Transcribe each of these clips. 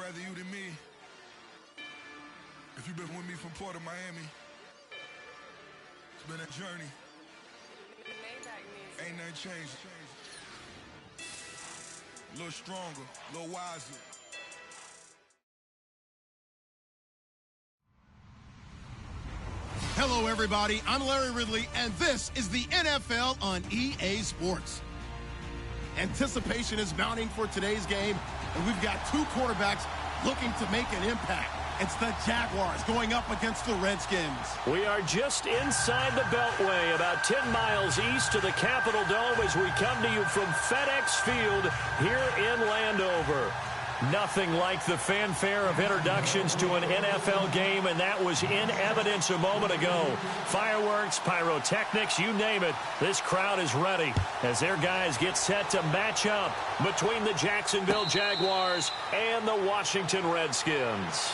rather you than me. If you've been with me from Port of Miami, it's been a journey. Ain't nothing changed. A little stronger, a little wiser. Hello, everybody. I'm Larry Ridley, and this is the NFL on EA Sports. Anticipation is mounting for today's game, and we've got two quarterbacks looking to make an impact. It's the Jaguars going up against the Redskins. We are just inside the Beltway, about 10 miles east of the Capitol Dome as we come to you from FedEx Field here in Landover. Nothing like the fanfare of introductions to an NFL game, and that was in evidence a moment ago. Fireworks, pyrotechnics, you name it. This crowd is ready as their guys get set to match up between the Jacksonville Jaguars and the Washington Redskins.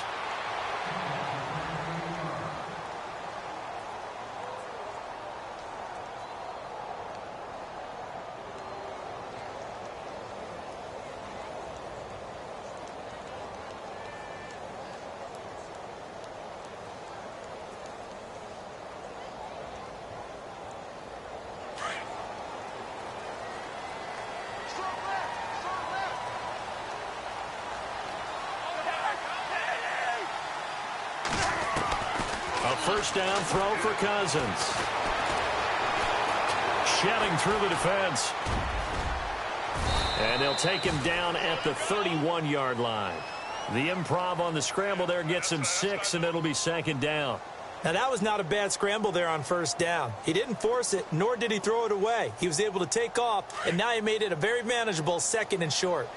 First down throw for Cousins. Shedding through the defense. And they'll take him down at the 31-yard line. The improv on the scramble there gets him 6, and it'll be second down. Now, that was not a bad scramble there on first down. He didn't force it, nor did he throw it away. He was able to take off, and now he made it a very manageable second and short.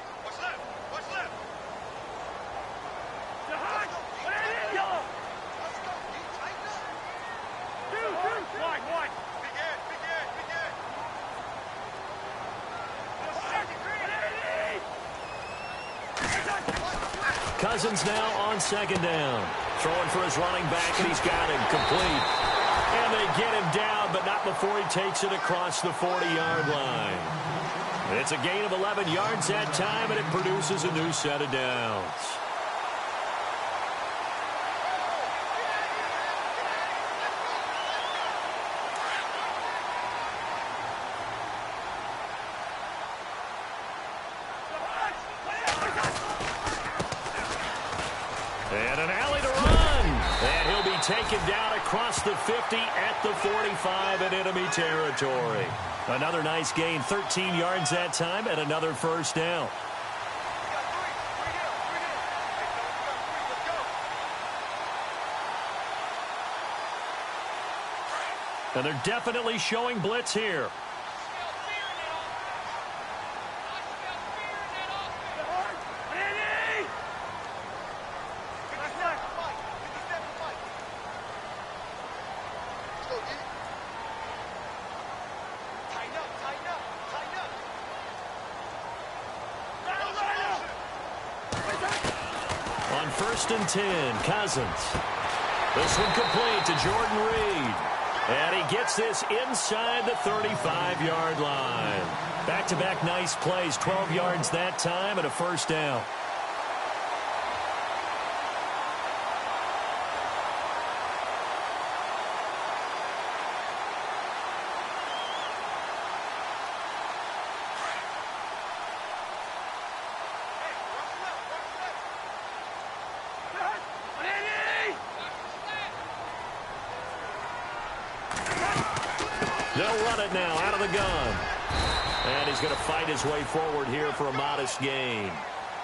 Cousins now on second down. Throwing for his running back, and he's got him complete. And they get him down, but not before he takes it across the 40-yard line. It's a gain of 11 yards that time, and it produces a new set of downs. And an alley to run. And he'll be taken down across the 50 at the 45 in enemy territory. Another nice gain, 13 yards that time, and another first down. And they're definitely showing blitz here. First and 10, Cousins. This one complete to Jordan Reed. And he gets this inside the 35-yard line. Back-to-back nice plays, 12 yards that time and a first down. They'll run it now out of the gun. And he's going to fight his way forward here for a modest gain.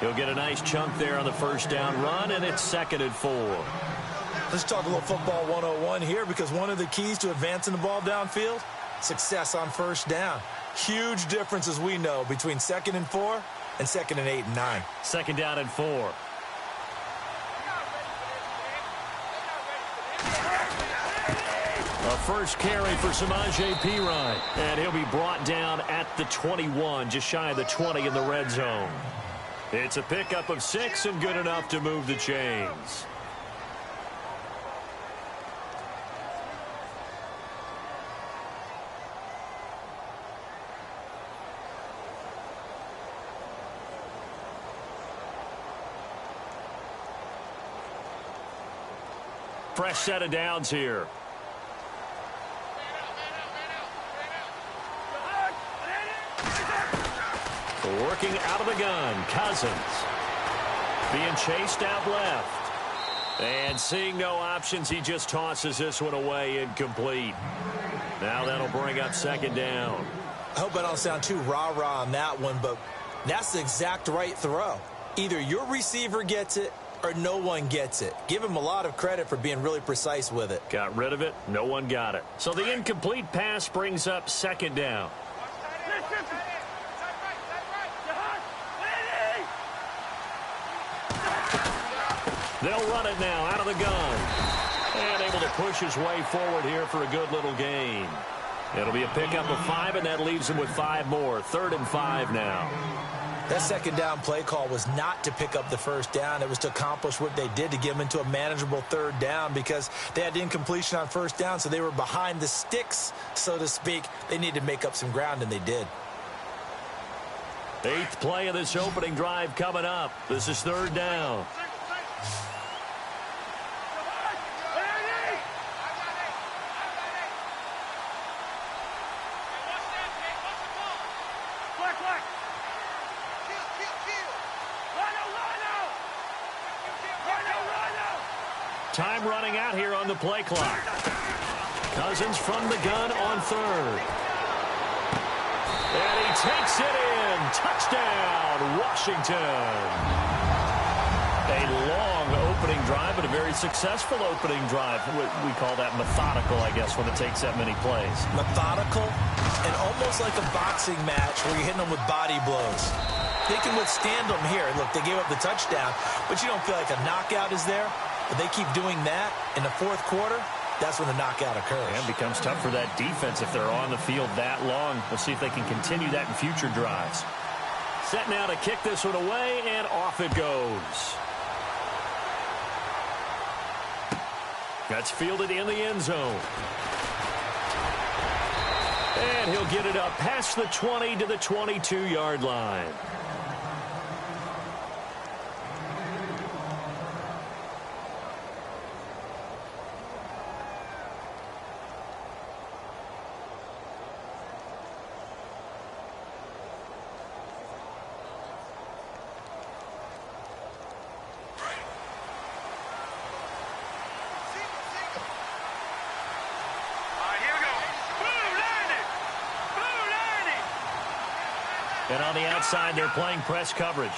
He'll get a nice chunk there on the first down run, and it's 2nd and 4. Let's talk a little football 101 here, because one of the keys to advancing the ball downfield, success on first down. Huge difference, as we know, between 2nd and 4 and 2nd and 8 and 9. 2nd down and 4. A first carry for Samaje Perine. And he'll be brought down at the 21, just shy of the 20 in the red zone. It's a pickup of 6 and good enough to move the chains. fresh set of downs here. Working out of the gun, Cousins. Being chased out left. And seeing no options, he just tosses this one away incomplete. Now that'll bring up second down. I hope I don't sound too rah-rah on that one, but that's the exact right throw. Either your receiver gets it or no one gets it. Give him a lot of credit for being really precise with it. Got rid of it. No one got it. So the incomplete pass brings up second down. They'll run it now out of the gun. And able to push his way forward here for a good little gain. It'll be a pickup of 5, and that leaves him with 5 more. 3rd and 5 now. That second down play call was not to pick up the first down. It was to accomplish what they did, to get them into a manageable 3rd down, because they had incompletion on first down, so they were behind the sticks, so to speak. They needed to make up some ground, and they did. 8th play of this opening drive coming up. This is 3rd down. Time running out here on the play clock. Cousins from the gun on 3rd. And he takes it in. Touchdown, Washington. A long opening drive, but a very successful opening drive. We call that methodical, I guess, when it takes that many plays. Methodical and almost like a boxing match where you're hitting them with body blows. They can withstand them here. Look, they gave up the touchdown, but you don't feel like a knockout is there. But they keep doing that in the 4th quarter, that's when the knockout occurs. And it becomes tough for that defense if they're on the field that long. We'll see if they can continue that in future drives. Set now to kick this one away, and off it goes. That's fielded in the end zone. And he'll get it up past the 20 to the 22-yard line. And on the outside, they're playing press coverage.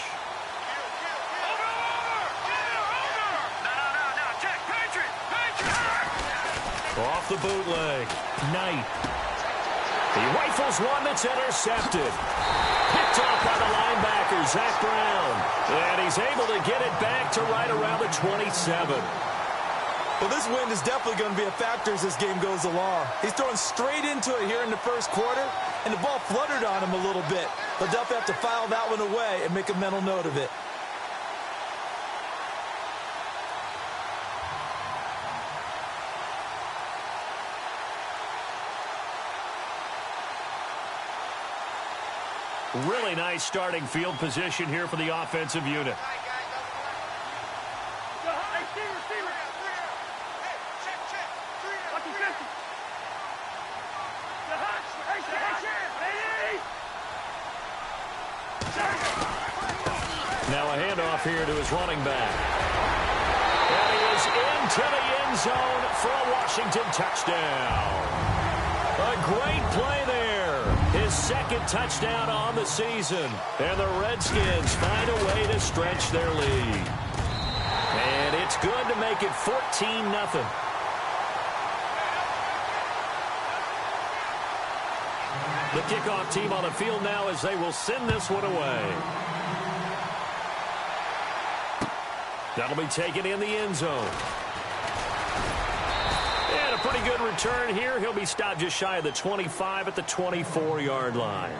Off the bootleg. Knight. He rifles one that's intercepted. Picked off by the linebacker, Zach Brown. And he's able to get it back to right around the 27. Well, this wind is definitely going to be a factor as this game goes along. He's throwing straight into it here in the 1st quarter, and the ball fluttered on him a little bit. They'll definitely have to file that one away and make a mental note of it. Really nice starting field position here for the offensive unit. Now a handoff here to his running back. And he is into the end zone for a Washington touchdown. A great play there. His 2nd touchdown on the season. And the Redskins find a way to stretch their lead. And it's good to make it 14-0. The kickoff team on the field now as they will send this one away. That'll be taken in the end zone. And a pretty good return here. He'll be stopped just shy of the 25 at the 24-yard line.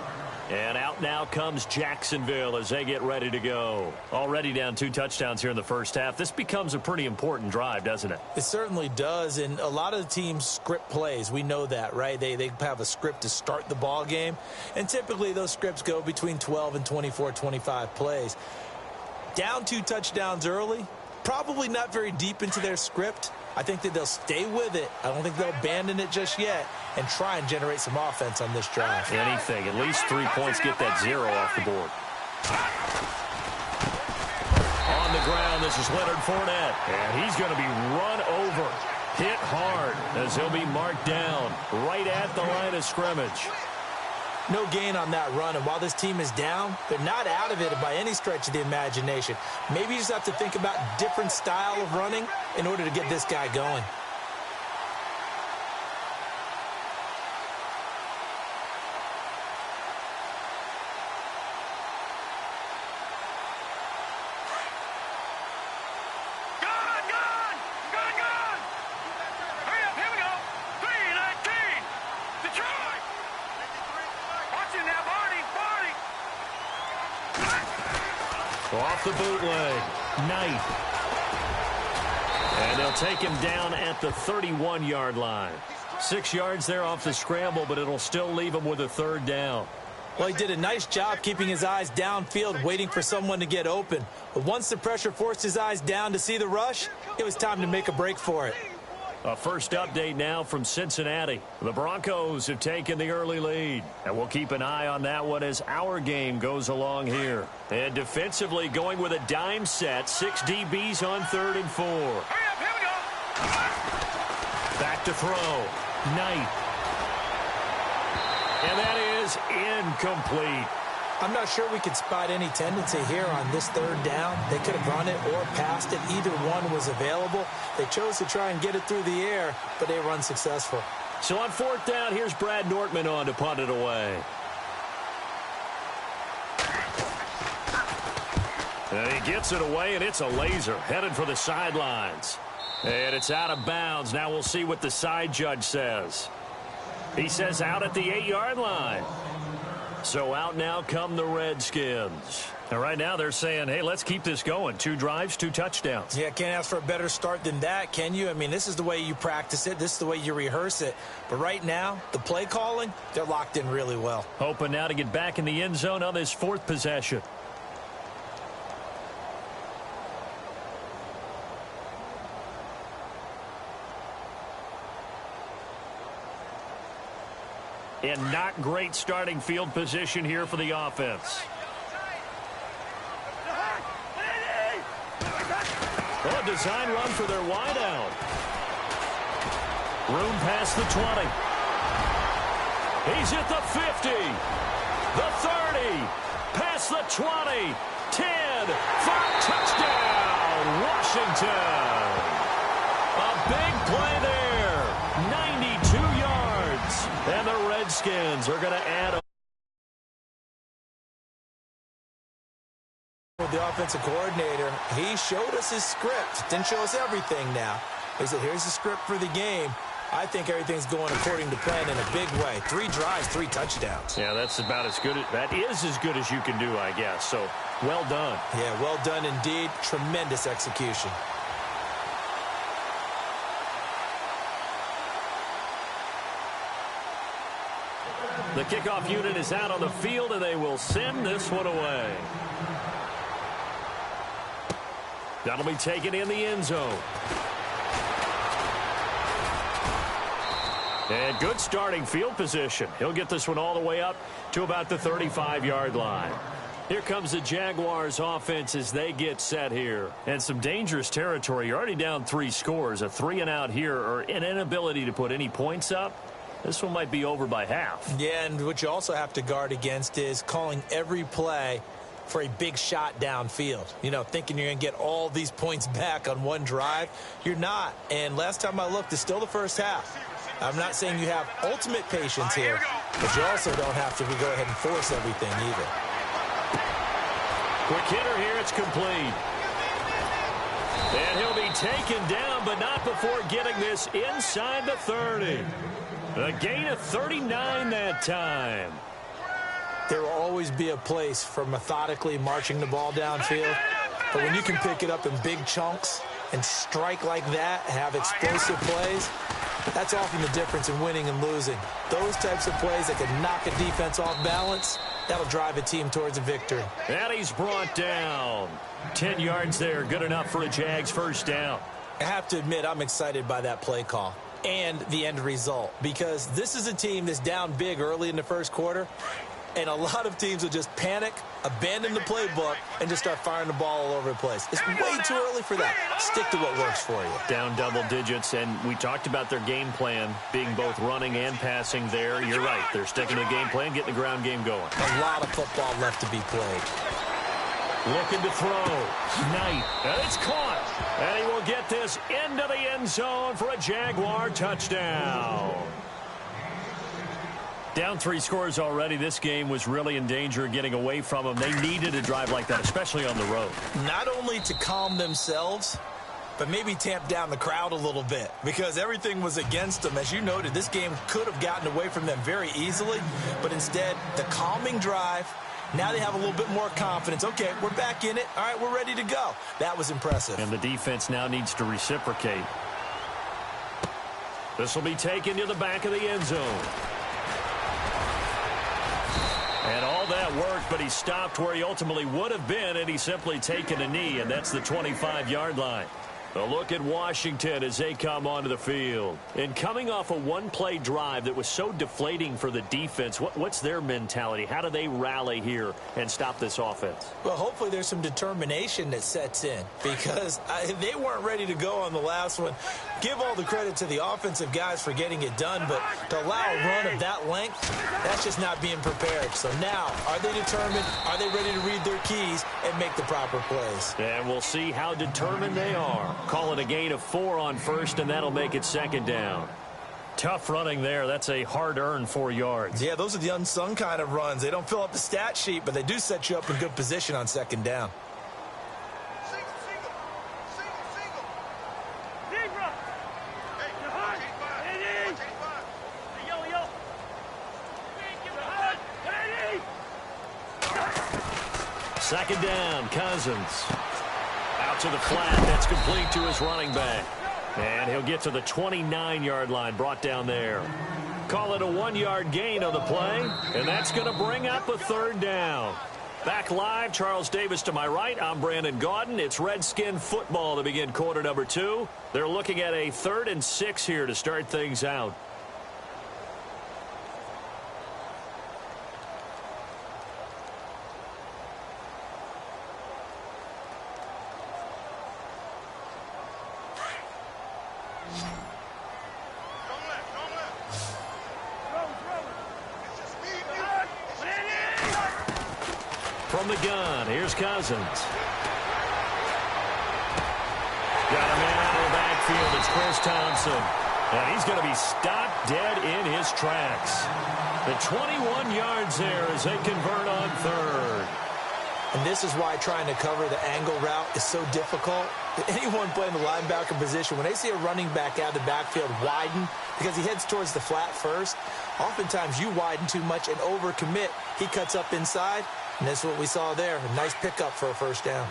And out now comes Jacksonville as they get ready to go. Already down 2 touchdowns here in the first half. This becomes a pretty important drive, doesn't it? It certainly does, and a lot of the teams script plays. We know that, right? They have a script to start the ball game, and typically those scripts go between 12 and 24, 25 plays. Down 2 touchdowns early, probably not very deep into their script. I think that they'll stay with it. I don't think they'll abandon it just yet and try and generate some offense on this drive. Anything. At least 3 points, get that 0 off the board. On the ground, this is Leonard Fournette. And he's going to be run over. Hit hard as he'll be marked down right at the line of scrimmage. No gain on that run, and while this team is down, they're not out of it by any stretch of the imagination. Maybe you just have to think about different style of running in order to get this guy going. Off the bootleg, Knight. And they'll take him down at the 31-yard line. 6 yards there off the scramble, but it'll still leave him with a 3rd down. Well, he did a nice job keeping his eyes downfield, waiting for someone to get open. But once the pressure forced his eyes down to see the rush, it was time to make a break for it. A first update now from Cincinnati. The Broncos have taken the early lead, and we'll keep an eye on that one as our game goes along here. And defensively going with a dime set, 6 DBs on 3rd and 4. Back to throw. Knight. And that is incomplete. I'm not sure we could spot any tendency here on this 3rd down. They could have run it or passed it. Either one was available. They chose to try and get it through the air, but they were unsuccessful. So on 4th down, here's Brad Nortman on to punt it away. And he gets it away, and it's a laser headed for the sidelines. And it's out of bounds. Now we'll see what the side judge says. He says out at the 8-yard line. So out now come the Redskins. And right now they're saying, hey, let's keep this going. 2 drives, 2 touchdowns. Yeah, can't ask for a better start than that, can you? I mean, this is the way you practice it. This is the way you rehearse it. But right now, the play calling, they're locked in really well. Hoping now to get back in the end zone on this 4th possession. And not great starting field position here for the offense. Oh, a design run for their wideout. Room past the 20. He's at the 50. The 30. Past the 20. 10. 5. Touchdown, Washington. A big play there. 92 yards. And the Redskins are going to add with the offensive coordinator. He showed us his script. Didn't show us everything now. He said, here's the script for the game. I think everything's going according to plan in a big way. 3 drives, 3 touchdowns. Yeah, that's about as good. That is as good as you can do, I guess. So, well done. Yeah, well done indeed. Tremendous execution. The kickoff unit is out on the field, and they will send this one away. That'll be taken in the end zone. And good starting field position. He'll get this one all the way up to about the 35-yard line. Here comes the Jaguars offense as they get set here. And some dangerous territory. You're already down 3 scores. A 3-and-out here, or an inability to put any points up. This one might be over by half. Yeah, and what you also have to guard against is calling every play for a big shot downfield. You know, thinking you're going to get all these points back on one drive. You're not. And last time I looked, it's still the first half. I'm not saying you have ultimate patience here, but you also don't have to go ahead and force everything either. Quick hitter here, it's complete. And he'll be taken down, but not before getting this inside the 30. A gain of 39 that time. There will always be a place for methodically marching the ball downfield, but when you can pick it up in big chunks and strike like that, have explosive plays, that's often the difference in winning and losing. Those types of plays that can knock a defense off balance, That'll drive a team towards a victory. And he's brought down. 10 yards there, good enough for a Jags first down. I have to admit, I'm excited by that play call and the end result, because this is a team that's down big early in the first quarter, and a lot of teams will just panic, abandon the playbook, and just start firing the ball all over the place. It's way too early for that. Stick to what works for you. Down double digits, and we talked about their game plan being both running and passing there. You're right. They're sticking to the game plan, getting the ground game going. A lot of football left to be played. Looking to throw. Knight. And it's caught. And he will get this into the end zone for a Jaguar touchdown. Down 3 scores already. This game was really in danger of getting away from them. They needed a drive like that, especially on the road. Not only to calm themselves, but maybe tamp down the crowd a little bit, because everything was against them. As you noted, this game could have gotten away from them very easily, but instead, the calming drive, now they have a little bit more confidence. Okay, we're back in it. All right, we're ready to go. That was impressive. And the defense now needs to reciprocate. This will be taken to the back of the end zone. And all that worked, but he stopped where he ultimately would have been, and he's simply taken a knee, and that's the 25-yard line. A look at Washington as they come onto the field. And coming off a one-play drive that was so deflating for the defense, what's their mentality? How do they rally here and stop this offense? Well, hopefully there's some determination that sets in, because they weren't ready to go on the last one. Give all the credit to the offensive guys for getting it done, but to allow a run of that length, that's just not being prepared. So now, are they determined? Are they ready to read their keys and make the proper plays? And we'll see how determined they are. Call it a gain of 4 on first, and that'll make it second down. Tough running there. That's a hard-earned 4 yards. Yeah, those are the unsung kind of runs. They don't fill up the stat sheet, but they do set you up in good position on second down. Second down, Cousins. Out to the flat. That's complete to his running back. And he'll get to the 29-yard line, brought down there. Call it a 1-yard gain on the play, and that's going to bring up a third down. Back live, Charles Davis to my right. I'm Brandon Gaudin. It's Redskin football to begin quarter number 2. They're looking at a 3rd and 6 here to start things out. From the gun, here's Cousins. Got a man out of the backfield. It's Chris Thompson. And he's going to be stopped dead in his tracks. The 21 yards there as they convert on 3rd. And this is why trying to cover the angle route is so difficult. Anyone playing the linebacker position, when they see a running back out of the backfield widen because he heads towards the flat first, oftentimes you widen too much and overcommit. He cuts up inside, and that's what we saw there. A nice pickup for a first down.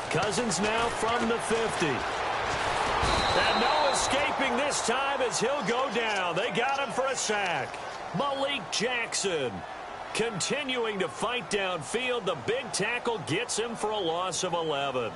Cousins now from the 50. And no escaping this time as he'll go down. They got him for a sack. Malik Jackson continuing to fight downfield. The big tackle gets him for a loss of 11.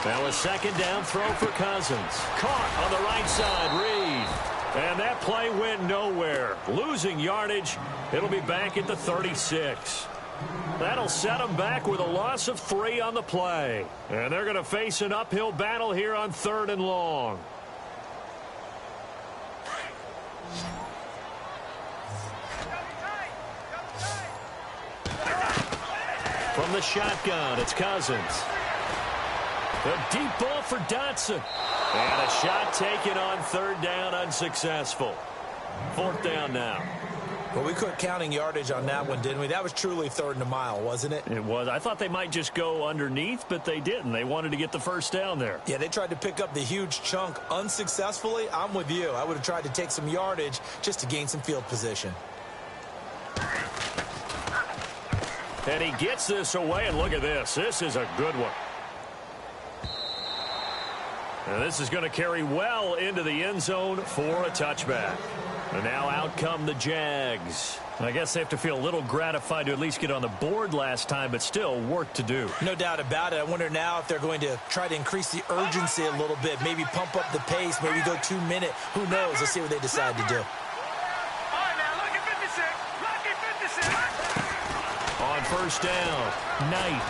Now a second down throw for Cousins. Caught on the right side, Reed. And that play went nowhere. Losing yardage. It'll be back at the 36. That'll set them back with a loss of 3 on the play. And they're going to face an uphill battle here on 3rd and long. From the shotgun, it's Cousins. A deep ball for Dotson. And a shot taken on 3rd down, unsuccessful. 4th down now. Well, we quit counting yardage on that one, didn't we? That was truly 3rd and a mile, wasn't it? It was. I thought they might just go underneath, but they didn't. They wanted to get the first down there. Yeah, they tried to pick up the huge chunk unsuccessfully. I'm with you. I would have tried to take some yardage just to gain some field position. And he gets this away, and look at this. This is a good one. And this is going to carry well into the end zone for a touchback. And now out come the Jags. I guess they have to feel a little gratified to at least get on the board last time, but still work to do. No doubt about it. I wonder now if they're going to try to increase the urgency a little bit, maybe pump up the pace, maybe go 2-minute. Who knows? Let's see what they decide to do. On first down, Knight.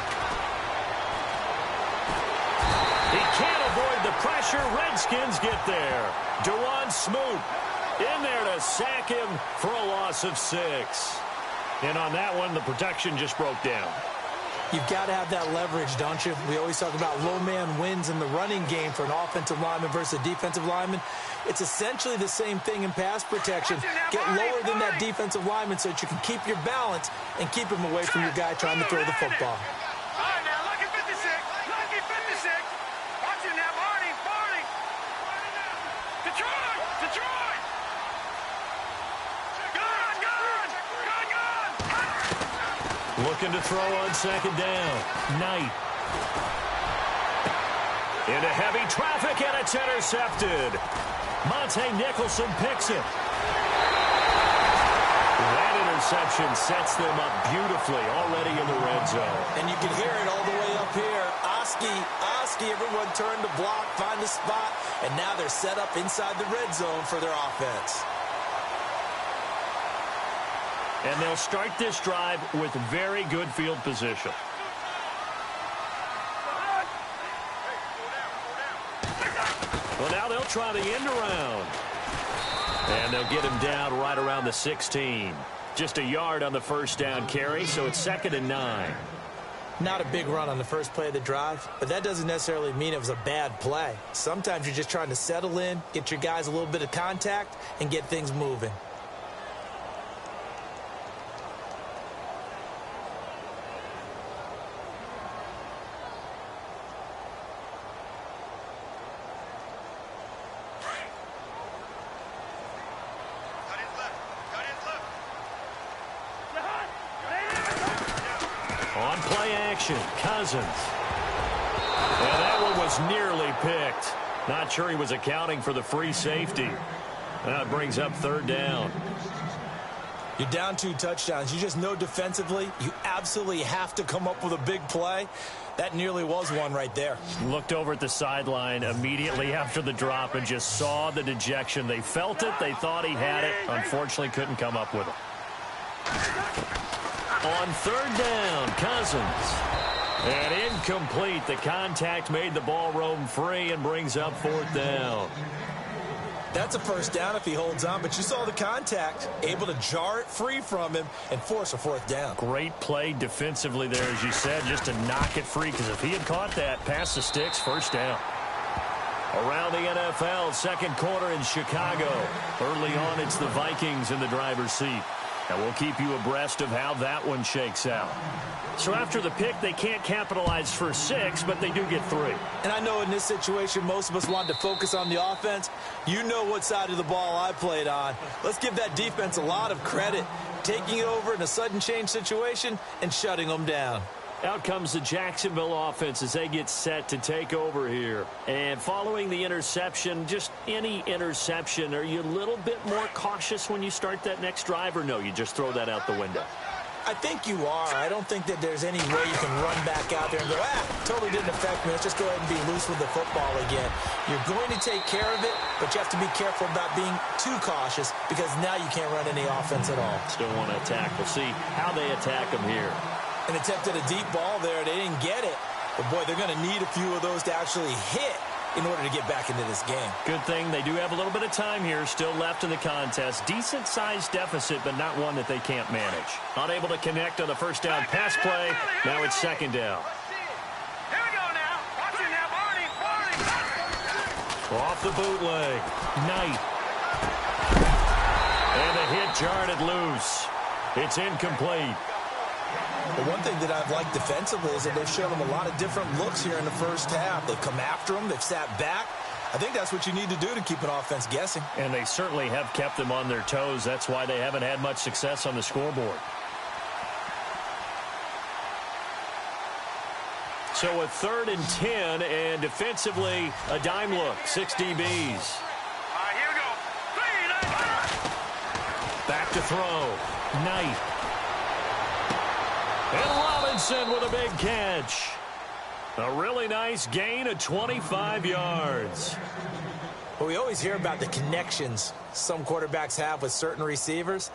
He can't avoid the pressure. Redskins get there. Dewan Smoot in there to sack him for a loss of 6. And on that one, the protection just broke down. You've got to have that leverage, don't you? We always talk about low man wins in the running game for an offensive lineman versus a defensive lineman. It's essentially the same thing in pass protection. Get lower than that defensive lineman so that you can keep your balance and keep him away from your guy trying to throw the football. Looking to throw on second down. Knight. Into heavy traffic, and it's intercepted. Monte Nicholson picks it. That interception sets them up beautifully already in the red zone. And you can hear it all the way up here. Oski, everyone turned to block, find the spot, and now they're set up inside the red zone for their offense. And they'll start this drive with very good field position. Well, now they'll try the end around. And they'll get him down right around the 16. Just a yard on the first down carry, so it's 2nd and 9. Not a big run on the first play of the drive, but that doesn't necessarily mean it was a bad play. Sometimes you're just trying to settle in, get your guys a little bit of contact, and get things moving. On play action, Cousins. And that one was nearly picked. Not sure he was accounting for the free safety. That brings up 3rd down. You're down 2 touchdowns. You just know defensively you absolutely have to come up with a big play. That nearly was one right there. Looked over at the sideline immediately after the drop and just saw the dejection. They felt it. They thought he had it. Unfortunately, couldn't come up with it. On 3rd down, Cousins. And incomplete. The contact made the ball roam free and brings up 4th down. That's a first down if he holds on, but you saw the contact. Able to jar it free from him and force a 4th down. Great play defensively there, as you said, just to knock it free, because if he had caught that, past the sticks, first down. Around the NFL, 2nd quarter in Chicago. Early on, it's the Vikings in the driver's seat. And we'll keep you abreast of how that one shakes out. So after the pick, they can't capitalize for 6, but they do get 3. And I know in this situation, most of us want to focus on the offense. You know what side of the ball I played on. Let's give that defense a lot of credit, taking it over in a sudden change situation and shutting them down. Out comes the Jacksonville offense as they get set to take over here. And following the interception, just any interception, are you a little bit more cautious when you start that next drive, or no, you just throw that out the window? I think you are. I don't think that there's any way you can run back out there and go, totally didn't affect me. Let's just go ahead and be loose with the football again. You're going to take care of it, but you have to be careful about being too cautious, because now you can't run any offense at all. Still want to attack. We'll see how they attack them here. An attempt at a deep ball there. They didn't get it. But, boy, they're going to need a few of those to actually hit in order to get back into this game. Good thing they do have a little bit of time here still left in the contest. Decent-sized deficit, but not one that they can't manage. Unable to connect on the first down pass play. Now it's 2nd down. Here we go now. Watch it now, Barney. Off the bootleg. Knight. And the hit jarred it loose. It's incomplete. The one thing that I've liked defensively is that they've shown them a lot of different looks here in the first half. They've come after them. They've sat back. I think that's what you need to do to keep an offense guessing. And they certainly have kept them on their toes. That's why they haven't had much success on the scoreboard. So a 3rd and 10, and defensively, a dime look. 6 DBs. All right, here we go. Back to throw. Knight. And Robinson with a big catch. A really nice gain of 25 yards. Well, we always hear about the connections some quarterbacks have with certain receivers.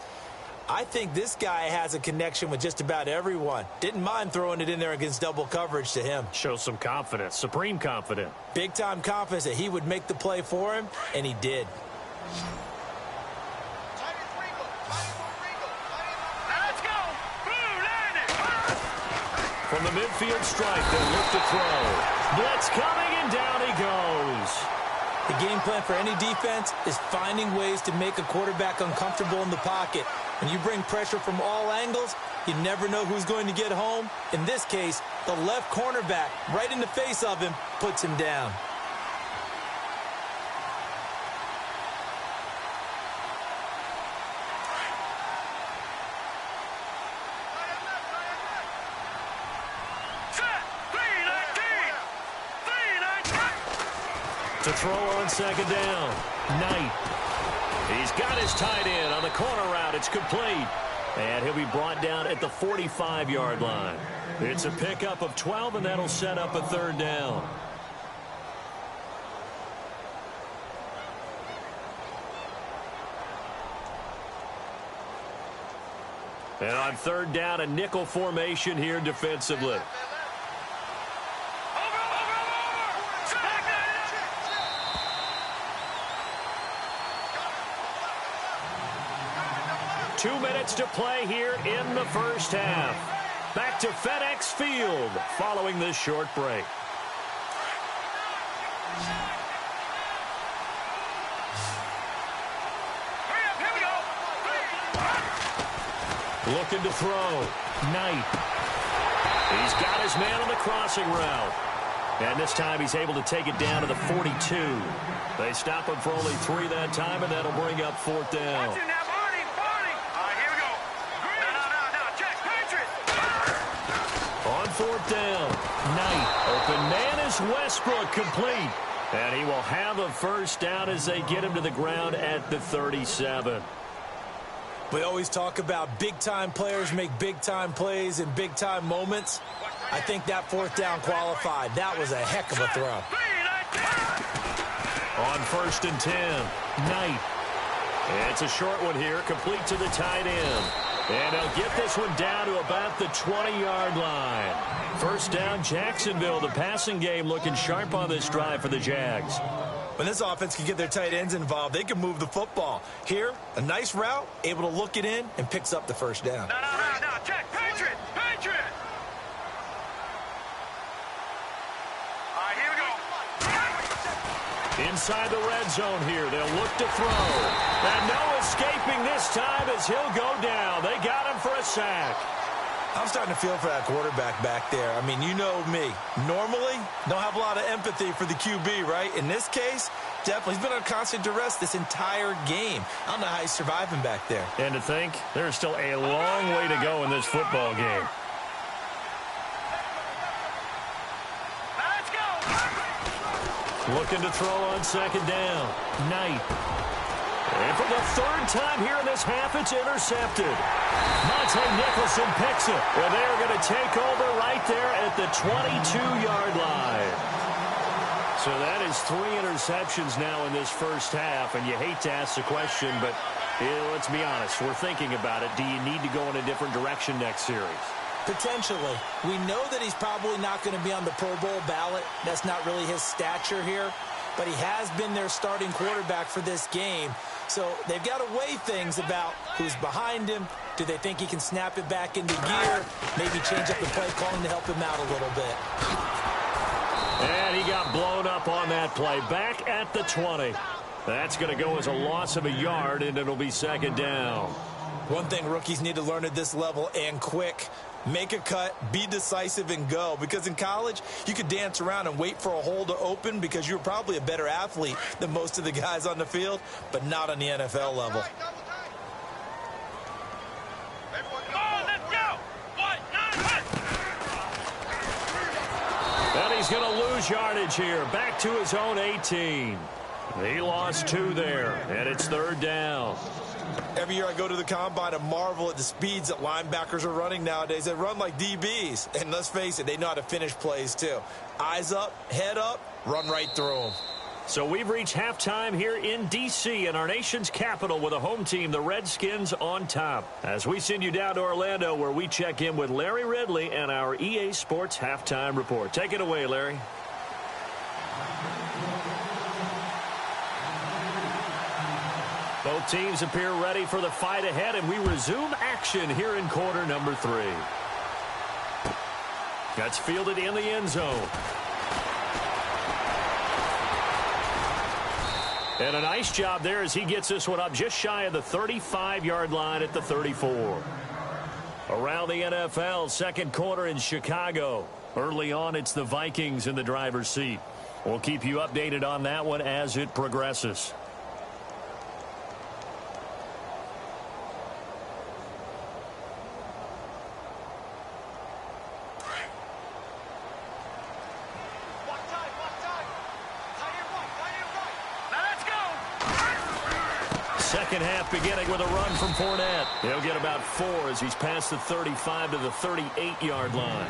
I think this guy has a connection with just about everyone. Didn't mind throwing it in there against double coverage to him. Shows some confidence, supreme confidence. Big-time confidence that he would make the play for him, and he did. Let's go. Blue landed. From the midfield stripe, they'll look to throw. Blitz coming, and down he goes. The game plan for any defense is finding ways to make a quarterback uncomfortable in the pocket. When you bring pressure from all angles, you never know who's going to get home. In this case, the left cornerback, right in the face of him, puts him down. Set. 3-19. 3-19. To throw on 2nd down. Knight. He's got his tight end on the corner route. It's complete. And he'll be brought down at the 45-yard line. It's a pickup of 12, and that'll set up a 3rd down. And on 3rd down, a nickel formation here defensively. 2 minutes to play here in the first half. Back to FedEx Field following this short break. Here we go. Looking to throw. Knight. He's got his man on the crossing route. And this time he's able to take it down to the 42. They stop him for only 3 that time, and that'll bring up 4th down. Watch it now, Barney. All right, here we go. No. Jags, Patriots. On 4th down. Knight. Open man is Westbrook, complete. And he will have a 1st down as they get him to the ground at the 37. We always talk about big-time players make big-time plays in big-time moments. I think that 4th down qualified. That was a heck of a throw. On 1st and 10, Knight. It's a short one here, complete to the tight end. And they'll get this one down to about the 20-yard line. 1st down, Jacksonville. The passing game looking sharp on this drive for the Jags. When this offense can get their tight ends involved, they can move the football. Here, a nice route, able to look it in, and picks up the 1st down. No. Jags, Patriots. All right, here we go. Inside the red zone here, they'll look to throw. And no escaping this time as he'll go down. They got him for a sack. I'm starting to feel for that quarterback back there. I mean, you know me. Normally, don't have a lot of empathy for the QB, right? In this case, definitely. He's been under constant duress this entire game. I don't know how he's surviving back there. And to think, there's still a long way to go in this football game. Let's go. Looking to throw on 2nd down. Knight. And for the 3rd time here in this half, it's intercepted. Monte Nicholson picks it. And they're going to take over right there at the 22-yard line. So that is 3 interceptions now in this first half. And you hate to ask the question, but let's be honest. We're thinking about it. Do you need to go in a different direction next series? Potentially. We know that he's probably not going to be on the Pro Bowl ballot. That's not really his stature here. But he has been their starting quarterback for this game. So they've got to weigh things about who's behind him. Do they think he can snap it back into gear? Maybe change up the play calling to help him out a little bit. And he got blown up on that play. Back at the 20. That's going to go as a loss of a yard, and it'll be second down. One thing rookies need to learn at this level, and quick: make a cut, be decisive, and go. Because in college, you could dance around and wait for a hole to open because you're probably a better athlete than most of the guys on the field, but not on the NFL level. And he's going to lose yardage here. Back to his own 18. He lost 2 there, and it's third down. Every year I go to the combine and marvel at the speeds that linebackers are running nowadays. They run like DBs. And let's face it, they know how to finish plays too. Eyes up, head up, run right through them. So we've reached halftime here in D.C. in our nation's capital with a home team, the Redskins, on top. As we send you down to Orlando, where we check in with Larry Ridley and our EA Sports Halftime Report. Take it away, Larry. Both teams appear ready for the fight ahead, and we resume action here in quarter number 3. That's fielded in the end zone. And a nice job there as he gets this one up just shy of the 35-yard line at the 34. Around the NFL, second quarter in Chicago. Early on, it's the Vikings in the driver's seat. We'll keep you updated on that one as it progresses. Second half beginning with a run from Fournette. He'll get about 4 as he's past the 35 to the 38-yard line.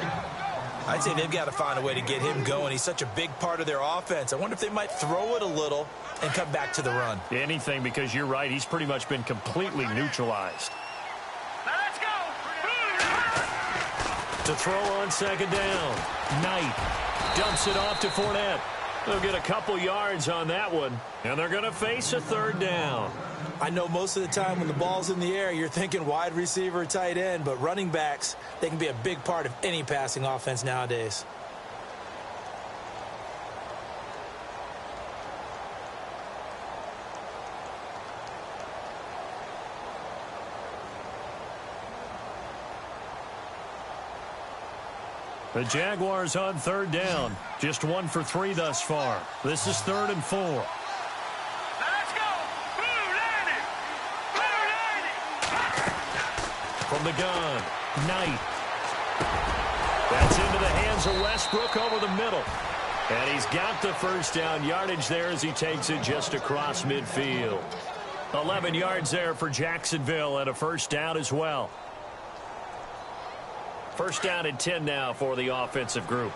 I'd say they've got to find a way to get him going. He's such a big part of their offense. I wonder if they might throw it a little and come back to the run. Anything, because you're right. He's pretty much been completely neutralized. Let's go! To throw on second down. Knight dumps it off to Fournette. They'll get a couple yards on that one, and they're going to face a third down. I know most of the time when the ball's in the air, you're thinking wide receiver, tight end, but running backs, they can be a big part of any passing offense nowadays. The Jaguars on third down. Just 1 for 3 thus far. This is 3rd and 4. Let's go! From the gun, Knight. That's into the hands of Westbrook over the middle. And he's got the first down yardage there as he takes it just across midfield. 11 yards there for Jacksonville and a first down as well. First down and 10 now for the offensive group.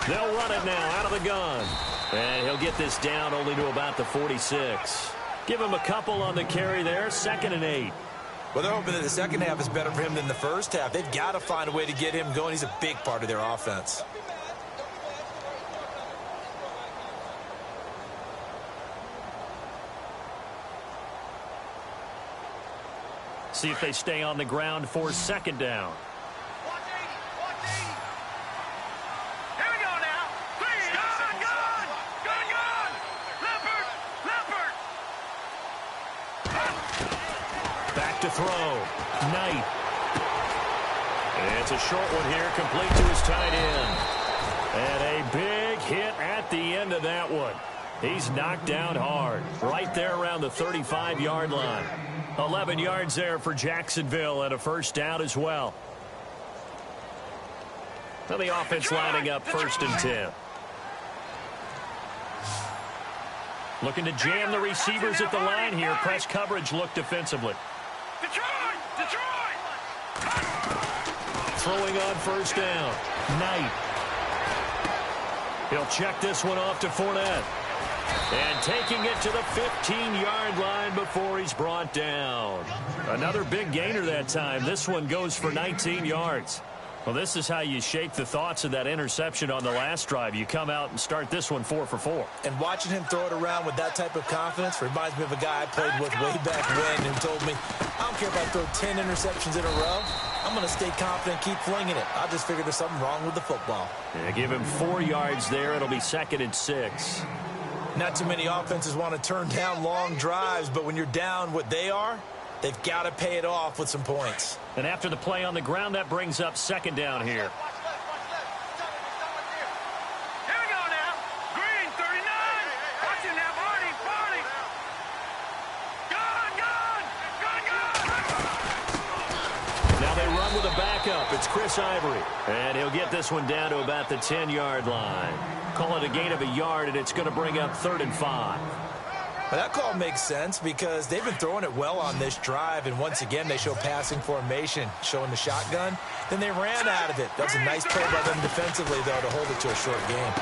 They'll run it now out of the gun. And he'll get this down only to about the 46. Give him a couple on the carry there, 2nd and 8. Well, they're hoping that the second half is better for him than the first half. They've got to find a way to get him going. He's a big part of their offense. See if they stay on the ground for second down. Here we go now. Please. Gun. Leopard. Back to throw. Knight. It's a short one here, complete to his tight end. And a big hit at the end of that one. He's knocked down hard. Right there around the 35-yard line. 11 yards there for Jacksonville and a first down as well. So the offense lining up 1st and 10. Looking to jam the receivers at the line here. Press coverage look defensively. Detroit! Throwing on first down. Knight. He'll check this one off to Fournette. And taking it to the 15-yard line before he's brought down. Another big gainer that time. This one goes for 19 yards. Well, this is how you shake the thoughts of that interception on the last drive. You come out and start this one 4 for 4. And watching him throw it around with that type of confidence reminds me of a guy I played with way back when who told me, I don't care if I throw 10 interceptions in a row. I'm going to stay confident, keep flinging it. I just figured there's something wrong with the football. Yeah, give him 4 yards there. It'll be 2nd and 6. Not too many offenses want to turn down long drives, but when you're down what they are, they've got to pay it off with some points. And after the play on the ground, that brings up 2nd down here. With a backup, it's Chris Ivory. And he'll get this one down to about the 10-yard line. Call it a gain of a yard, and it's going to bring up 3rd and 5. Well, that call makes sense because they've been throwing it well on this drive, and once again they show passing formation, showing the shotgun. Then they ran out of it. That was a nice play by them defensively, though, to hold it to a short game.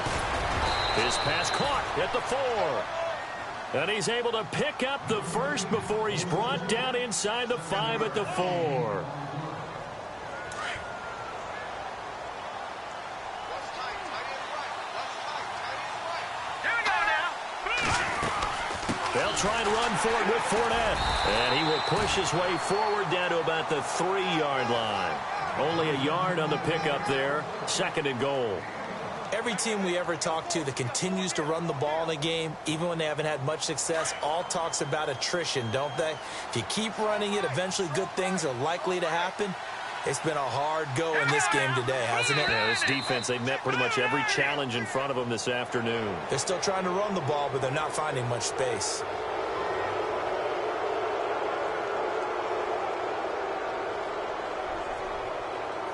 His pass caught at the 4. And he's able to pick up the first before he's brought down inside the 5 at the 4. They'll try and run for it with Fournette. And he will push his way forward down to about the 3-yard line. Only a yard on the pickup there. 2nd and goal. Every team we ever talk to that continues to run the ball in a game, even when they haven't had much success, all talks about attrition, don't they? If you keep running it, eventually good things are likely to happen. It's been a hard go in this game today, hasn't it? Yeah, this defense, they've met pretty much every challenge in front of them this afternoon. They're still trying to run the ball, but they're not finding much space.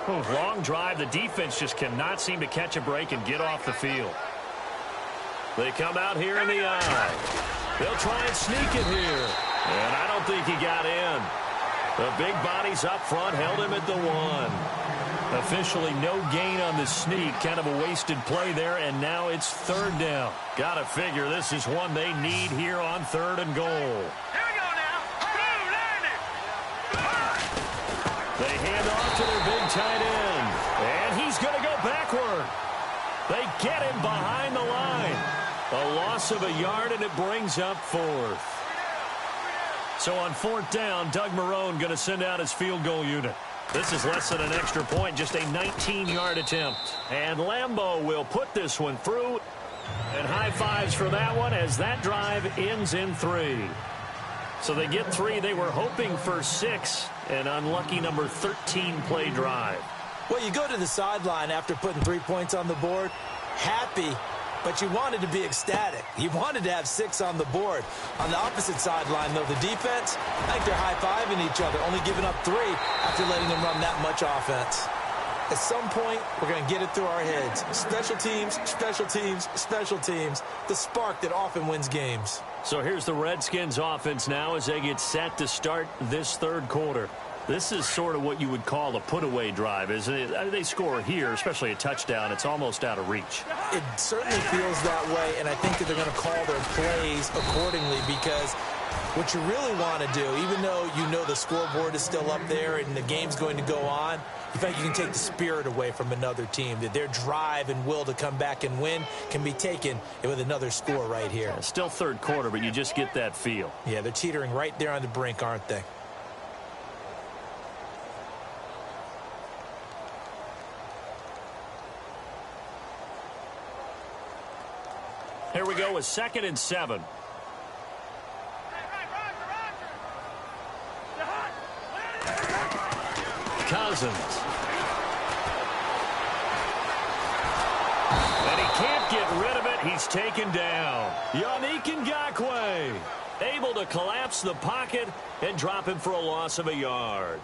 Long drive. The defense just cannot seem to catch a break and get off the field. They come out here in the eye. They'll try and sneak it here. And I don't think he got in. The big bodies up front held him at the 1. Officially no gain on the sneak. Kind of a wasted play there, and now it's 3rd down. Gotta figure this is one they need here on 3rd and goal. They hand off to their big tight end. And he's going to go backward. They get him behind the line. A loss of a yard, and it brings up 4th. So on 4th down, Doug Marrone going to send out his field goal unit. This is less than an extra point, just a 19-yard attempt. And Lambeau will put this one through. And high fives for that one as that drive ends in 3. So they get 3. They were hoping for 6. An unlucky number 13 play drive. Well, you go to the sideline after putting 3 points on the board, happy, but you wanted to be ecstatic. You wanted to have 6 on the board. On the opposite sideline, though, the defense, I think they're high-fiving each other, only giving up 3 after letting them run that much offense. At some point, we're going to get it through our heads. Special teams, special teams, special teams. The spark that often wins games. So here's the Redskins offense now as they get set to start this 3rd quarter. This is sort of what you would call a put-away drive, isn't it? They score here, especially a touchdown. It's almost out of reach. It certainly feels that way, and I think that they're going to call their plays accordingly because what you really want to do, even though you know the scoreboard is still up there and the game's going to go on, you think you can take the spirit away from another team, that their drive and will to come back and win can be taken with another score right here. Yeah, still 3rd quarter, but you just get that feel. Yeah, they're teetering right there on the brink, aren't they? Here we go with 2nd and 7. Cousins. And he can't get rid of it. He's taken down. Yannick Ngakoue able to collapse the pocket and drop him for a loss of a yard.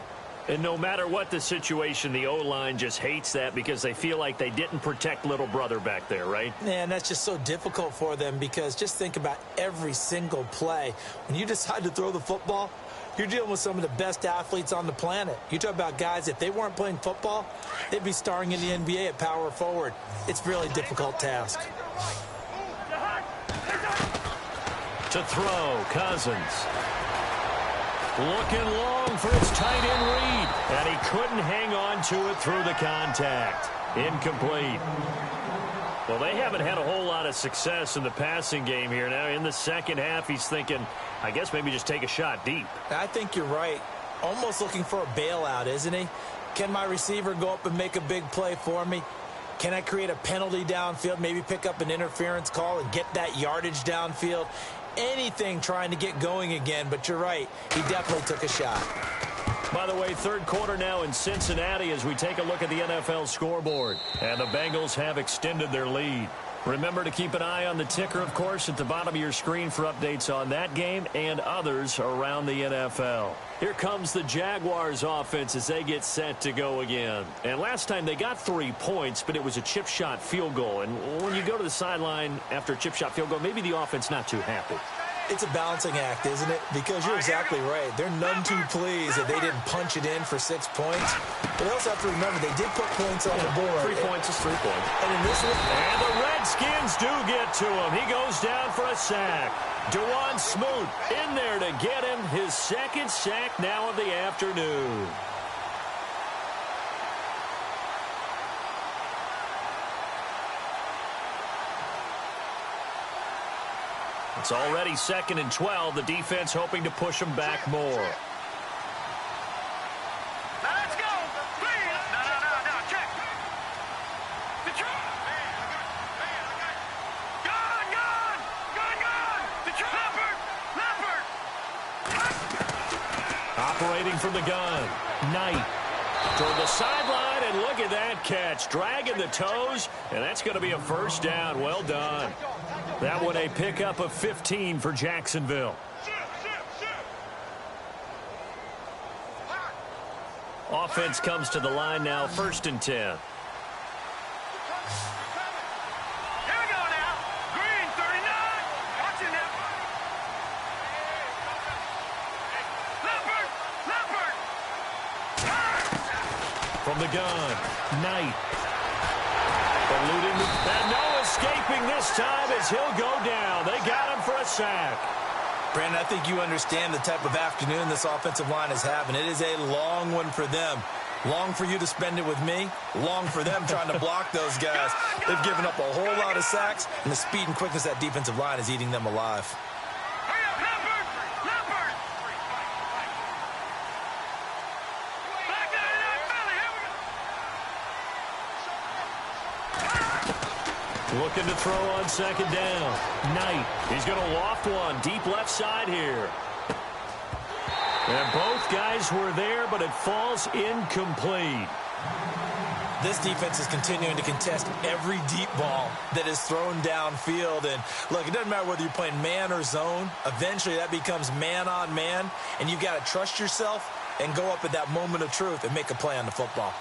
And no matter what the situation, the O-line just hates that because they feel like they didn't protect little brother back there, right? Man, that's just so difficult for them because just think about every single play. When you decide to throw the football, you're dealing with some of the best athletes on the planet. You talk about guys, if they weren't playing football, they'd be starring in the NBA at power forward. It's a really difficult task. To throw, Cousins. Looking long for his tight end read. And he couldn't hang on to it through the contact. Incomplete. Well, they haven't had a whole lot of success in the passing game here. Now, in the second half, he's thinking, I guess maybe just take a shot deep. I think you're right. almost looking for a bailout, isn't he? Can my receiver go up and make a big play for me? Can I create a penalty downfield, maybe pick up an interference call and get that yardage downfield? Anything trying to get going again, but you're right. He definitely took a shot. By the way, third quarter now in Cincinnati as we take a look at the NFL scoreboard. And the Bengals have extended their lead. Remember to keep an eye on the ticker, of course, at the bottom of your screen for updates on that game and others around the NFL. Here comes the Jaguars offense as they get set to go again. And last time they got 3 points, but it was a chip shot field goal. And when you go to the sideline after a chip shot field goal, maybe the offense not too happy. It's a balancing act, isn't it? Because you're exactly right. They're none too pleased that they didn't punch it in for 6 points. But they also have to remember they did put points on the board. 3 points is 3 points. And in this one, and the Redskins do get to him. He goes down for a sack. Dewan Smoot in there to get him his second sack now of the afternoon. It's already 2nd and 12. The defense hoping to push them back more. Let's go. Please. No. Check. Detroit. Gone. Detroit. Leopard. Operating from the gun. Knight. Toward the sideline, and look at that catch. Dragging the toes, and that's going to be a first down. Well done. That one a pickup of 15 for Jacksonville. Offense comes to the line now, 1st and 10. Here we go now. Green, 39. Watching that. Leopard. From the gun, Knight. Eluding, and no escaping this time as he'll go down. They got him for a sack. Brandon, I think you understand the type of afternoon this offensive line is having. It is a long one for them. Long for you to spend it with me. Long for them trying to block those guys. They've given up a whole lot of sacks, and the speed and quickness of that defensive line is eating them alive. Looking to throw on 2nd down. Knight. He's going to loft one deep left side here. And both guys were there, but it falls incomplete. This defense is continuing to contest every deep ball that is thrown downfield. And, look, it doesn't matter whether you're playing man or zone. Eventually, that becomes man on man. And you've got to trust yourself and go up at that moment of truth and make a play on the football.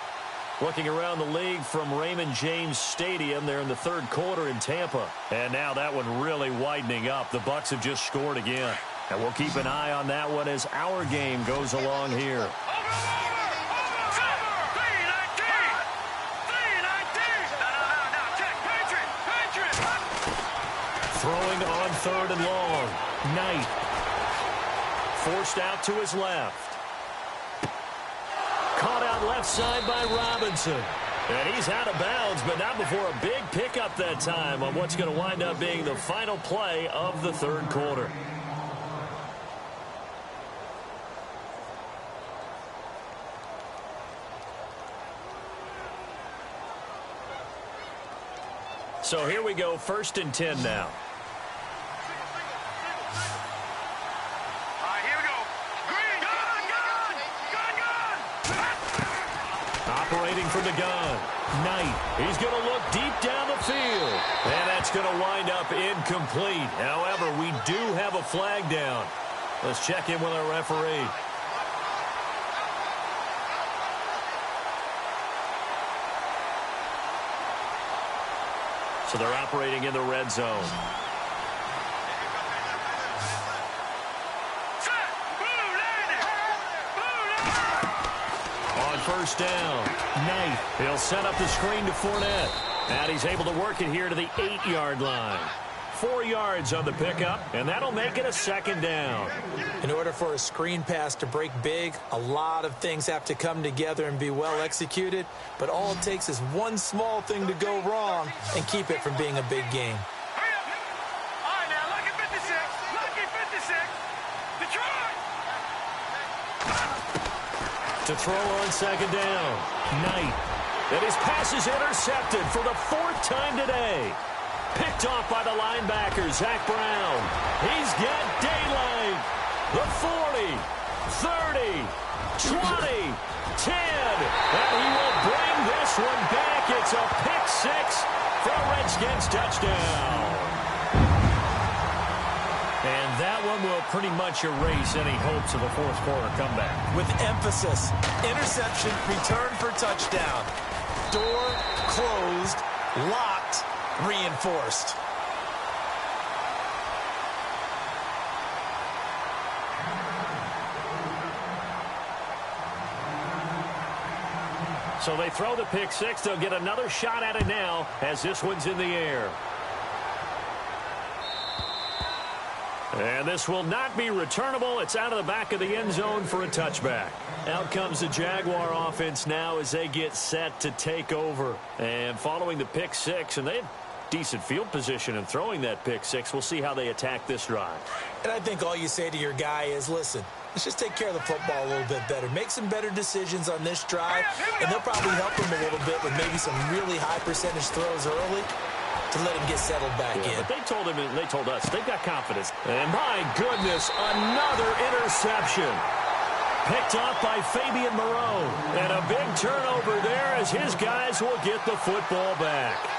Looking around the league from Raymond James Stadium, they're in the 3rd quarter in Tampa. And now that one really widening up. The Bucs have just scored again. And we'll keep an eye on that one as our game goes along here. Throwing on 3rd and long. Knight. Forced out to his left. Caught out left side by Robinson. And he's out of bounds, but not before a big pickup that time on what's going to wind up being the final play of the 3rd quarter. So here we go, 1st and 10 now. Operating from the gun. Knight. He's going to look deep down the field. And that's going to wind up incomplete. However, we do have a flag down. Let's check in with our referee. So they're operating in the red zone. On 1st down, Knight. He'll set up the screen to Fournette. And he's able to work it here to the 8-yard line. 4 yards on the pickup, and that'll make it a 2nd down. In order for a screen pass to break big, a lot of things have to come together and be well executed, but all it takes is one small thing to go wrong and keep it from being a big game. All right, now, lucky 56. Lucky 56. Detroit. To throw on second down. Knight. And his pass is intercepted for the 4th time today. Picked off by the linebacker, Zach Brown. He's got daylight. The 40, 30, 20, 10. And he will bring this one back. It's a pick 6 for a Redskins touchdown. And that one will pretty much erase any hopes of a fourth quarter comeback. With emphasis, interception, return for touchdown. Door closed, locked, reinforced. So they throw the pick 6. They'll get another shot at it now as this one's in the air. And this will not be returnable. It's out of the back of the end zone for a touchback. Out comes the Jaguar offense now as they get set to take over. And following the pick 6, and they have decent field position in throwing that pick 6. We'll see how they attack this drive. And I think all you say to your guy is, listen, let's just take care of the football a little bit better. Make some better decisions on this drive, and they'll probably help him a little bit with maybe some really high percentage throws early to let him get settled back in. But they told him, and they told us, they've got confidence. And my goodness, another interception. Picked off by Fabian Moreau. And a big turnover there as his guys will get the football back.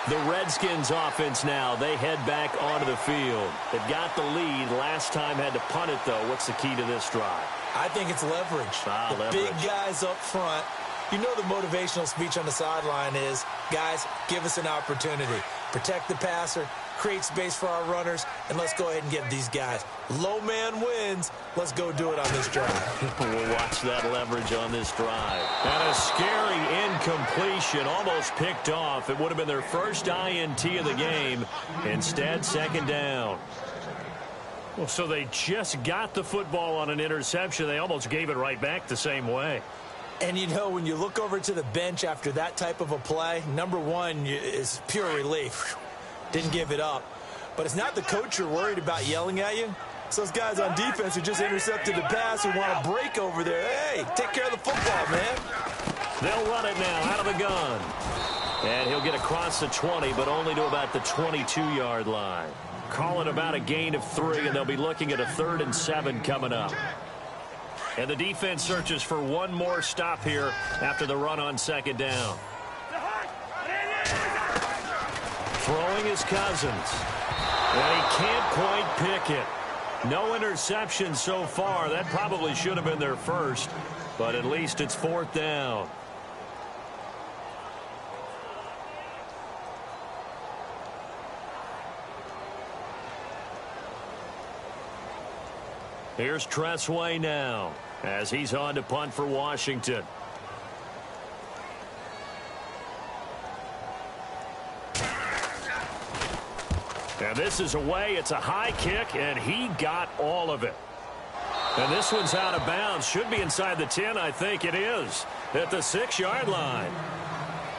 The Redskins offense now, they head back onto the field. They've got the lead. Last time had to punt it, though. What's the key to this drive? I think it's leverage. The big guys up front. You know the motivational speech on the sideline is, guys, give us an opportunity. Protect the passer, create space for our runners, and let's go ahead and get these guys. Low man wins. Let's go do it on this drive. We'll watch that leverage on this drive. And a scary incompletion, almost picked off. It would have been their first INT of the game. Instead, second down. Well, so they just got the football on an interception. They almost gave it right back the same way. And, you know, when you look over to the bench after that type of a play, number one is pure relief. Didn't give it up. But it's not the coach you're worried about yelling at you. It's those guys on defense who just intercepted the pass who want to break over there. Hey, take care of the football, man. They'll run it now out of the gun. And he'll get across the 20, but only to about the 22-yard line. Call it about a gain of 3, and they'll be looking at a 3rd and 7 coming up. And the defense searches for one more stop here after the run on second down. Throwing is Cousins. And he can't quite pick it. No interception so far. That probably should have been their first, but at least it's 4th down. Here's Tressway now as he's on to punt for Washington. And this is away. It's a high kick, and he got all of it. And this one's out of bounds. Should be inside the 10, I think it is, at the 6-yard line.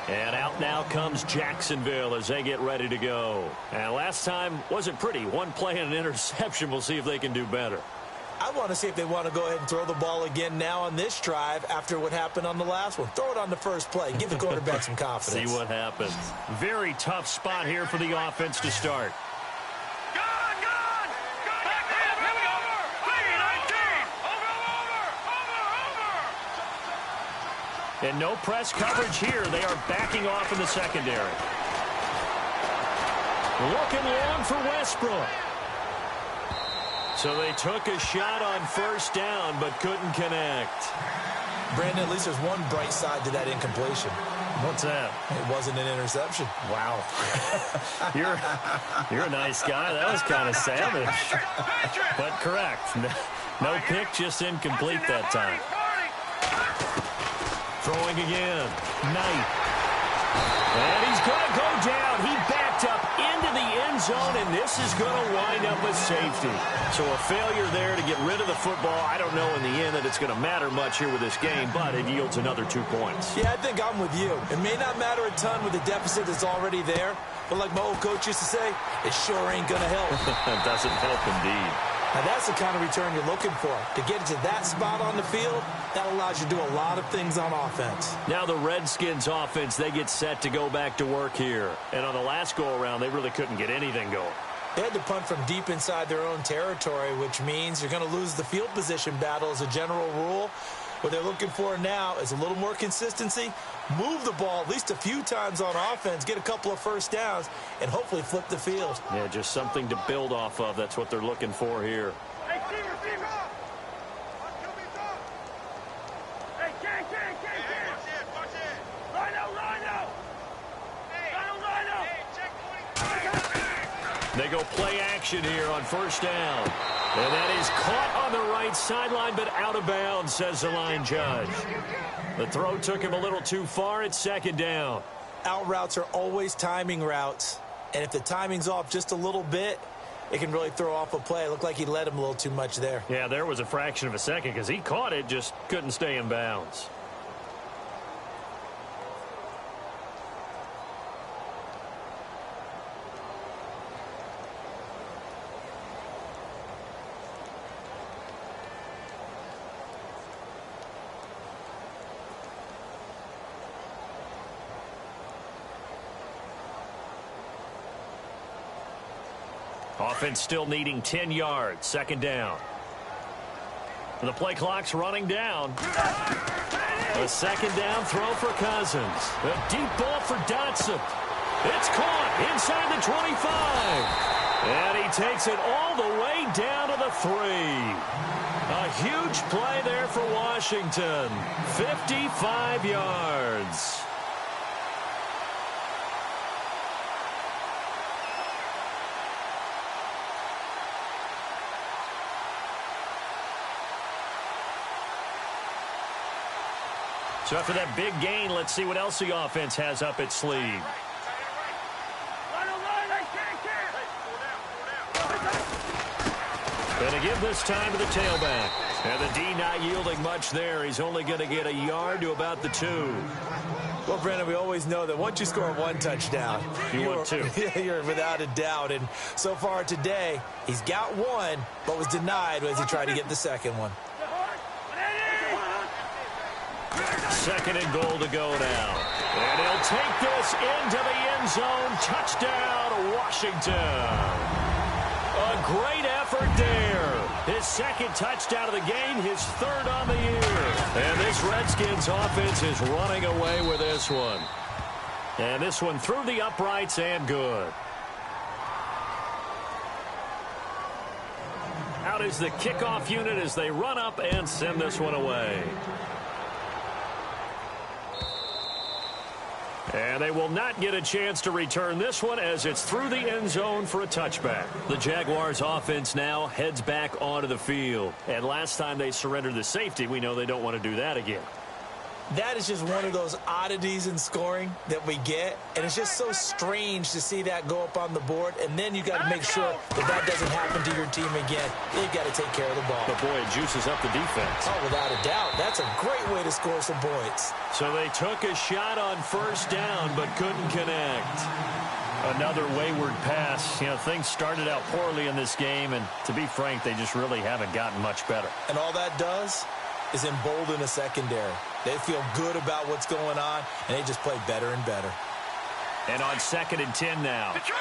And out now comes Jacksonville as they get ready to go. And last time wasn't pretty. One play and an interception. We'll see if they can do better. I want to see if they want to go ahead and throw the ball again now on this drive after what happened on the last one. Throw it on the first play. Give the quarterback some confidence. See what happens. Very tough spot here for the offense to start. And no press coverage here. They are backing off in the secondary. Looking long for Westbrook. So they took a shot on first down, but couldn't connect. Brandon, at least there's one bright side to that incompletion. What's that? It wasn't an interception. Wow. You're a nice guy. That was kind of savage. But correct. No pick, just incomplete that time. Throwing again. Knight. And he's going to go down. He backed up into the end zone, and this is going to wind up a safety. So a failure there to get rid of the football. I don't know in the end that it's going to matter much here with this game, but it yields another 2 points. Yeah, I think I'm with you. It may not matter a ton with the deficit that's already there, but like my old coach used to say, it sure ain't going to help. It doesn't help indeed. Now, that's the kind of return you're looking for. To get to that spot on the field, that allows you to do a lot of things on offense. Now the Redskins offense, they get set to go back to work here. And on the last go-around, they really couldn't get anything going. They had to punt from deep inside their own territory, which means you're going to lose the field position battle as a general rule. What they're looking for now is a little more consistency, move the ball at least a few times on offense, get a couple of first downs, and hopefully flip the field. Yeah, just something to build off of. That's what they're looking for here. Hey, receiver! Hey, King! Watch it! Rhino! Hey, check 20. They go play action here on first down. And that is caught on the right sideline, but out of bounds, says the line judge. The throw took him a little too far. It's second down. Out routes are always timing routes. And if the timing's off just a little bit, it can really throw off a play. It looked like he led him a little too much there. Yeah, there was a fraction of a second because he caught it, just couldn't stay in bounds. Offense still needing 10 yards. Second down. The play clock's running down. A second down throw for Cousins. A deep ball for Dotson. It's caught inside the 25. And he takes it all the way down to the 3. A huge play there for Washington. 55 yards. So after that big gain, let's see what else the offense has up its sleeve. Going to give this time to the tailback. And the D not yielding much there. He's only going to get a yard to about the 2. Well, Brandon, we always know that once you score one touchdown, you're 2. You're without a doubt. And so far today, he's got one, but was denied as he tried to get the second one. Second and goal to go now. And he'll take this into the end zone. Touchdown, Washington. A great effort there. His second touchdown of the game, his third on the year. And this Redskins offense is running away with this one. And this one through the uprights and good. Out is the kickoff unit as they run up and send this one away. And they will not get a chance to return this one as it's through the end zone for a touchback. The Jaguars offense now heads back onto the field. And last time they surrendered the safety, we know they don't want to do that again. That is just one of those oddities in scoring that we get. And it's just so strange to see that go up on the board. And then you got to make sure that that doesn't happen to your team again. They've got to take care of the ball. But boy, it juices up the defense. Oh, without a doubt. That's a great way to score some points. So they took a shot on first down, but couldn't connect. Another wayward pass. You know, things started out poorly in this game, and to be frank, they just really haven't gotten much better. And all that does is embolden a secondary. They feel good about what's going on, and they just play better and better. And on 2nd and 10 now. Detroit!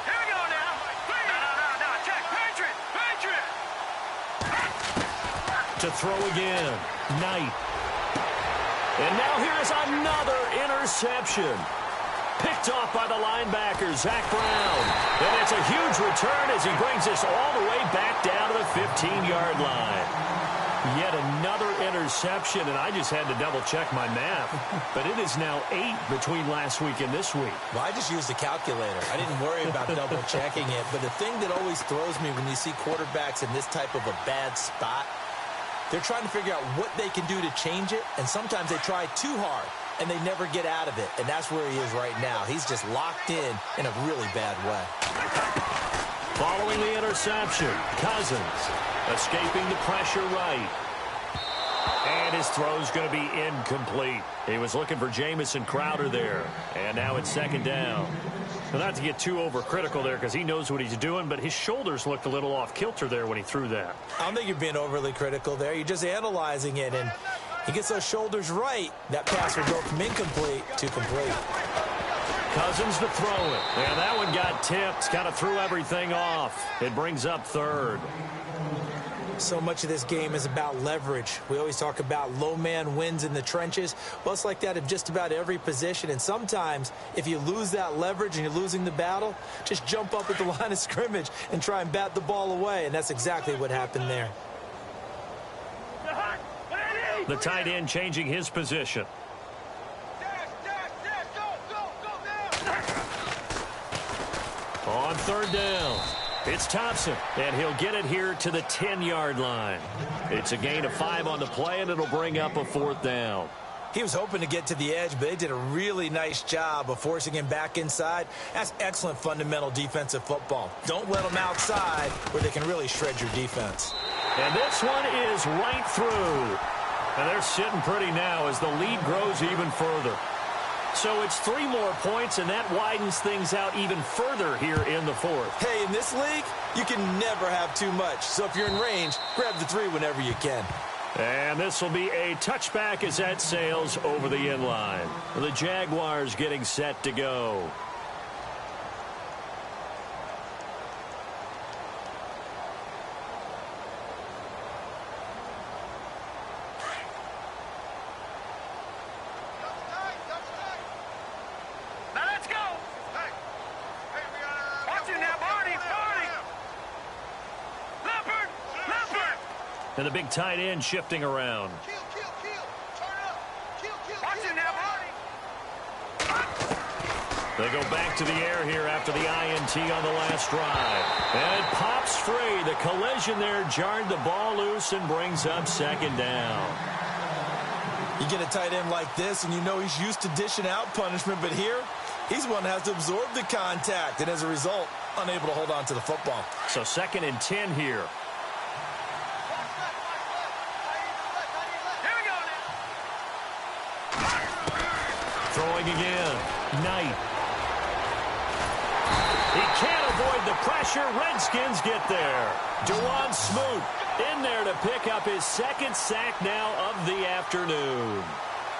Here we go now. No. Check. Patriot! To throw again. Knight. And now here's another interception. Picked off by the linebacker, Zach Brown. And it's a huge return as he brings us all the way back down to the 15-yard line. Yet another interception, and I just had to double-check my math. But it is now 8 between last week and this week. Well, I just used a calculator. I didn't worry about double-checking it. But the thing that always throws me when you see quarterbacks in this type of a bad spot, they're trying to figure out what they can do to change it, and sometimes they try too hard, and they never get out of it. And that's where he is right now. He's just locked in a really bad way. Following the interception, Cousins escaping the pressure right. And his throw's going to be incomplete. He was looking for Jamison Crowder there. And now it's second down. Well, not to get too overcritical there because he knows what he's doing, but his shoulders looked a little off kilter there when he threw that. I don't think you're being overly critical there. You're just analyzing it, and he gets those shoulders right. That pass will go from incomplete to complete. Cousins to throw it. And that one got tipped. Kind of threw everything off. It brings up third. So much of this game is about leverage. We always talk about low man wins in the trenches. Well, it's like that in just about every position. And sometimes, if you lose that leverage and you're losing the battle, just jump up at the line of scrimmage and try and bat the ball away. And that's exactly what happened there. The tight end changing his position. On third down, it's Thompson, and he'll get it here to the 10-yard line. It's a gain of 5 on the play, and it'll bring up a fourth down. He was hoping to get to the edge, but they did a really nice job of forcing him back inside. That's excellent fundamental defensive football. Don't let them outside where they can really shred your defense. And this one is right through. And they're sitting pretty now as the lead grows even further. So it's 3 more points, and that widens things out even further here in the fourth. Hey, in this league, you can never have too much. So if you're in range, grab the 3 whenever you can. And this will be a touchback as that sails over the end line. The Jaguars getting set to go. And the big tight end shifting around. They go back to the air here after the INT on the last drive. And it pops free. The collision there jarred the ball loose and brings up second down. You get a tight end like this, and you know he's used to dishing out punishment, but here, he's one that has to absorb the contact, and as a result, unable to hold on to the football. So 2nd and 10 here. Throwing again. Knight. He can't avoid the pressure. Redskins get there. Dewan Smoot in there to pick up his 2nd sack now of the afternoon.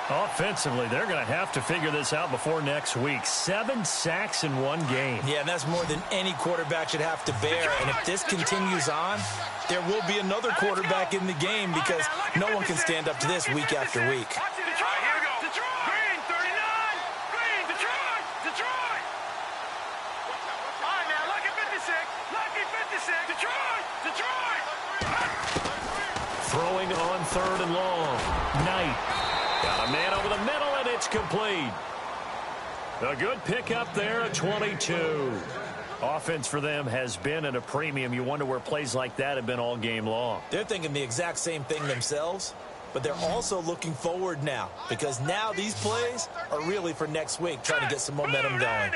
Offensively, they're going to have to figure this out before next week. 7 sacks in 1 game. Yeah, and that's more than any quarterback should have to bear. And if this continues on, there will be another quarterback in the game because no one can stand up to this week after week. Throwing on 3rd and long. Knight. Got a man over the middle, and it's complete. A good pickup there at 22. Offense for them has been at a premium. You wonder where plays like that have been all game long. They're thinking the exact same thing themselves, but they're also looking forward now because now these plays are really for next week, trying to get some momentum going.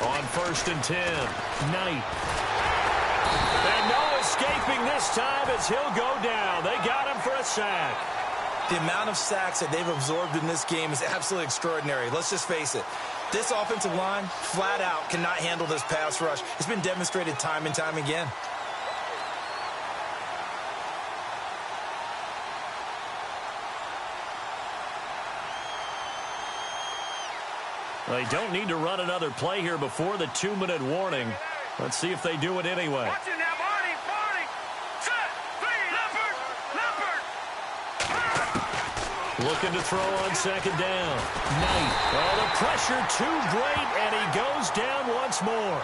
On 1st and 10, Knight. And no escaping this time as he'll go down. They got him for a sack. The amount of sacks that they've absorbed in this game is absolutely extraordinary. Let's just face it. This offensive line, flat out, cannot handle this pass rush. It's been demonstrated time and time again. They don't need to run another play here before the 2-minute warning. Let's see if they do it anyway. Looking to throw on 2nd down. Knight. Oh, the pressure too great, and he goes down once more.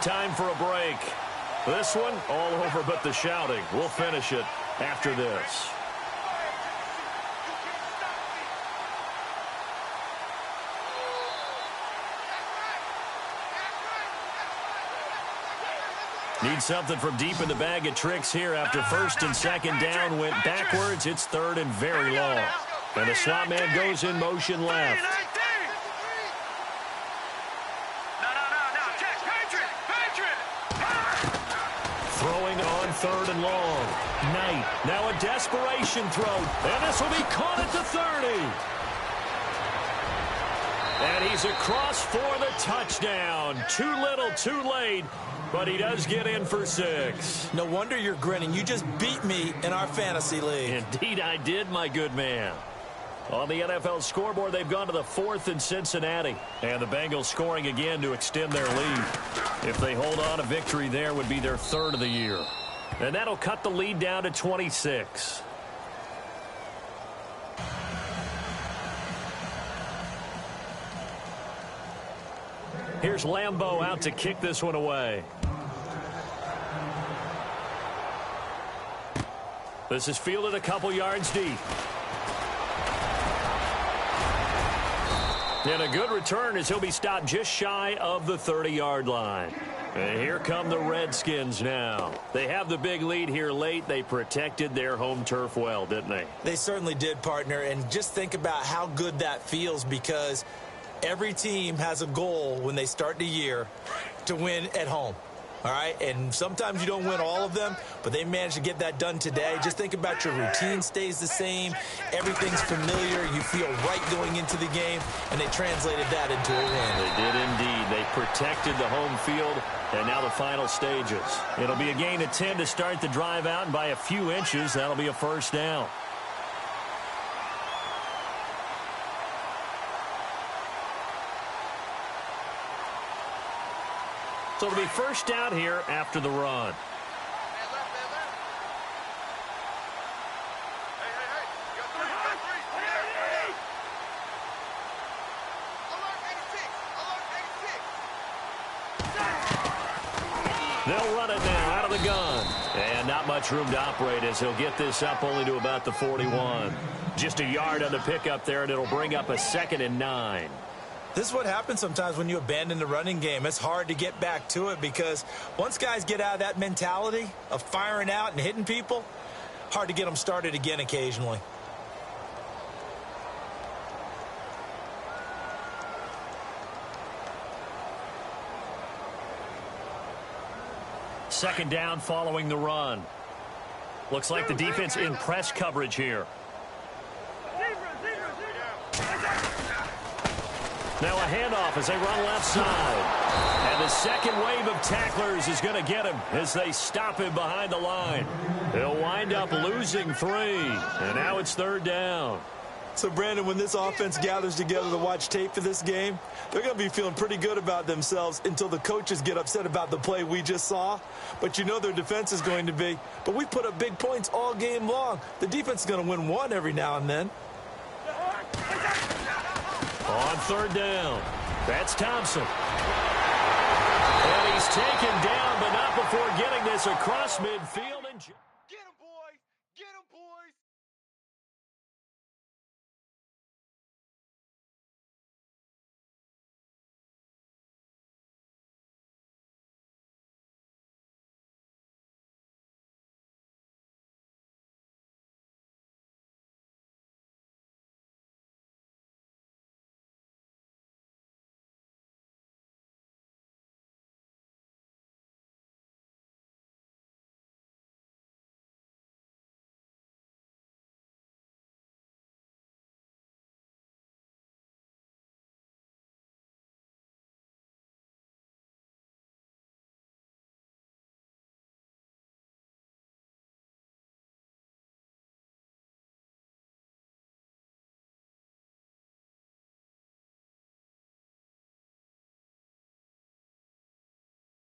Time for a break. This one, all over but the shouting. We'll finish it after this. Need Need something from deep in the bag of tricks here after first and second down went backwards. It's third and very long. And the slot man goes in motion left. Throwing on third and long. Knight. Now a desperation throw. And this will be caught at the 30. And he's across for the touchdown. Too little, too late. But he does get in for 6. No wonder you're grinning. You just beat me in our fantasy league. Indeed I did, my good man. On the NFL scoreboard, they've gone to the 4th in Cincinnati. And the Bengals scoring again to extend their lead. If they hold on, a victory there would be their 3rd of the year. And that'll cut the lead down to 26. Here's Lambeau out to kick this one away. This is fielded a couple yards deep. And a good return as he'll be stopped just shy of the 30-yard line. And here come the Redskins now. They have the big lead here late. They protected their home turf well, didn't they? They certainly did, partner. And just think about how good that feels, because every team has a goal when they start the year to win at home. All right, and sometimes you don't win all of them, but they managed to get that done today. Just think about your routine stays the same. Everything's familiar. You feel right going into the game, and they translated that into a win. They did indeed. They protected the home field, and now the final stages. It'll be a gain of 10 to start the drive out, and by a few inches, that'll be a first down. So it'll be first down here after the run. They'll run it now out of the gun. And not much room to operate as he'll get this up only to about the 41. Just a yard on the pickup there, and it'll bring up a 2nd and 9. This is what happens sometimes when you abandon the running game. It's hard to get back to it because once guys get out of that mentality of firing out and hitting people, hard to get them started again occasionally. Second down following the run. Looks like the defense in press coverage here. Now a handoff as they run left side. And the second wave of tacklers is going to get him as they stop him behind the line. They'll wind up losing 3. And now it's 3rd down. So, Brandon, when this offense gathers together to watch tape for this game, they're going to be feeling pretty good about themselves until the coaches get upset about the play we just saw. But you know their defense is going to be. But we put up big points all game long. The defense is going to win one every now and then. On 3rd down, that's Thompson. And he's taken down, but not before getting this across midfield. And